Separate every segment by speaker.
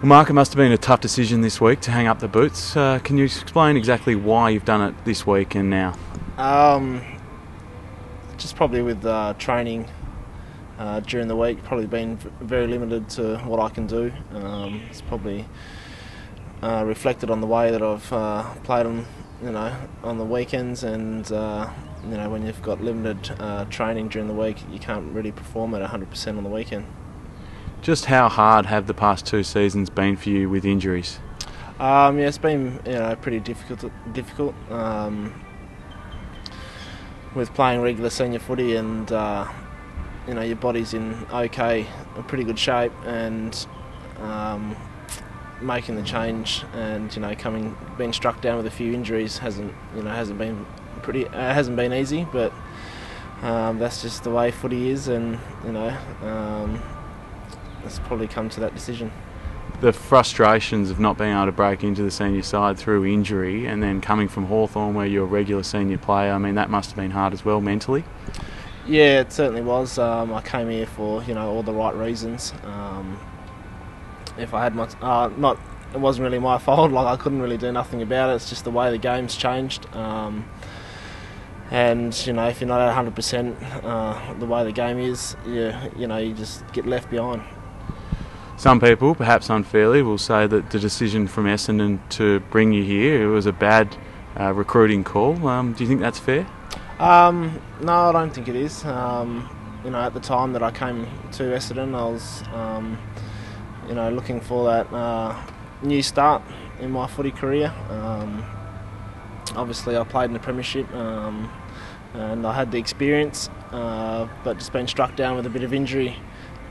Speaker 1: Well, Mark, it must have been a tough decision this week to hang up the boots. Can you explain exactly why you've done it this week and now?
Speaker 2: Just probably with training during the week, probably been very limited to what I can do. It's probably reflected on the way that I've played on the weekends, and when you've got limited training during the week, you can't really perform at 100% on the weekend.
Speaker 1: Just how hard have the past 2 seasons been for you with injuries?
Speaker 2: Yeah, it's been pretty difficult. With playing regular senior footy, and your body's in a pretty good shape, and making the change and being struck down with a few injuries hasn't been easy, but that's just the way footy is, and it's probably come to that decision.
Speaker 1: The frustrations of not being able to break into the senior side through injury, and then coming from Hawthorn where you're a regular senior player, I mean, that must have been hard as well mentally.
Speaker 2: Yeah, it certainly was. I came here for all the right reasons. If I had it wasn't really my fault. Like, I couldn't really do nothing about it. It's just the way the game's changed. And if you're not at 100% the way the game is, you just get left behind.
Speaker 1: Some people, perhaps unfairly, will say that the decision from Essendon to bring you here, it was a bad recruiting call. Do you think that's fair?
Speaker 2: No, I don't think it is. At the time that I came to Essendon, I was looking for that new start in my footy career. Obviously, I played in the Premiership, and I had the experience, but just being struck down with a bit of injury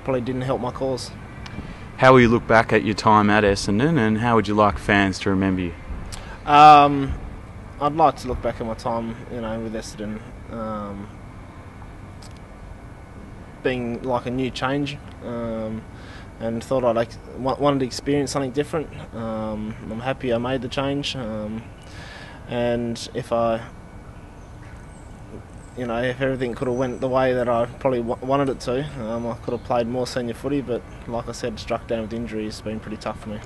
Speaker 2: probably didn't help my cause.
Speaker 1: How will you look back at your time at Essendon, and how would you like fans to remember you?
Speaker 2: I'd like to look back at my time, with Essendon, being like a new change, and thought I wanted to experience something different. I'm happy I made the change, and if everything could have went the way that I probably wanted it to, I could have played more senior footy, but like I said, struck down with injuries, it's been pretty tough for me.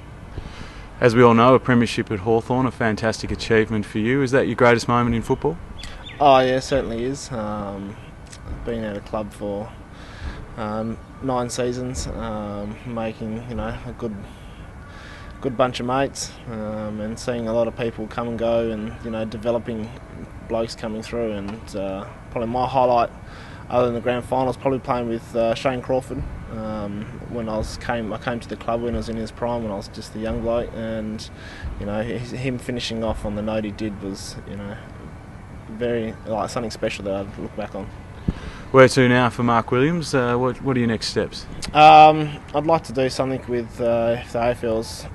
Speaker 1: As we all know, a premiership at Hawthorn, a fantastic achievement for you. Is that your greatest moment in football?
Speaker 2: Oh yeah, it certainly is. I've been at a club for 9 seasons, making a good bunch of mates, and seeing a lot of people come and go, and developing blokes coming through, and probably my highlight, other than the grand finals, probably playing with Shane Crawford. When I came to the club when I was in his prime, when I was just a young bloke, and him finishing off on the note he did was very something special that I'd look back on.
Speaker 1: Where to now for Mark Williams? What are your next steps?
Speaker 2: I'd like to do something with if the AFL's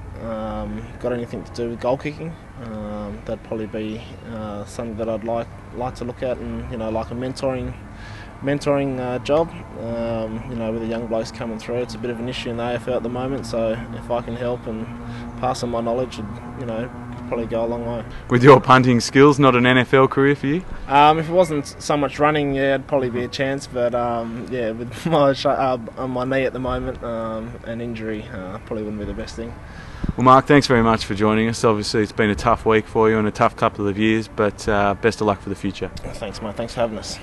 Speaker 2: got anything to do with goal kicking. That'd probably be something that I'd like to look at, and like a mentoring job. With the young blokes coming through, it's a bit of an issue in the AFL at the moment. So if I can help and pass on my knowledge, could probably go a long way.
Speaker 1: With your punting skills, not an NFL career for you?
Speaker 2: If it wasn't so much running, yeah, it'd probably be a chance. But yeah, with my knee at the moment, and injury, probably wouldn't be the best thing.
Speaker 1: Well, Mark, thanks very much for joining us. Obviously, it's been a tough week for you and a tough couple of years, but best of luck for the future.
Speaker 2: Thanks, mate. Thanks for having us.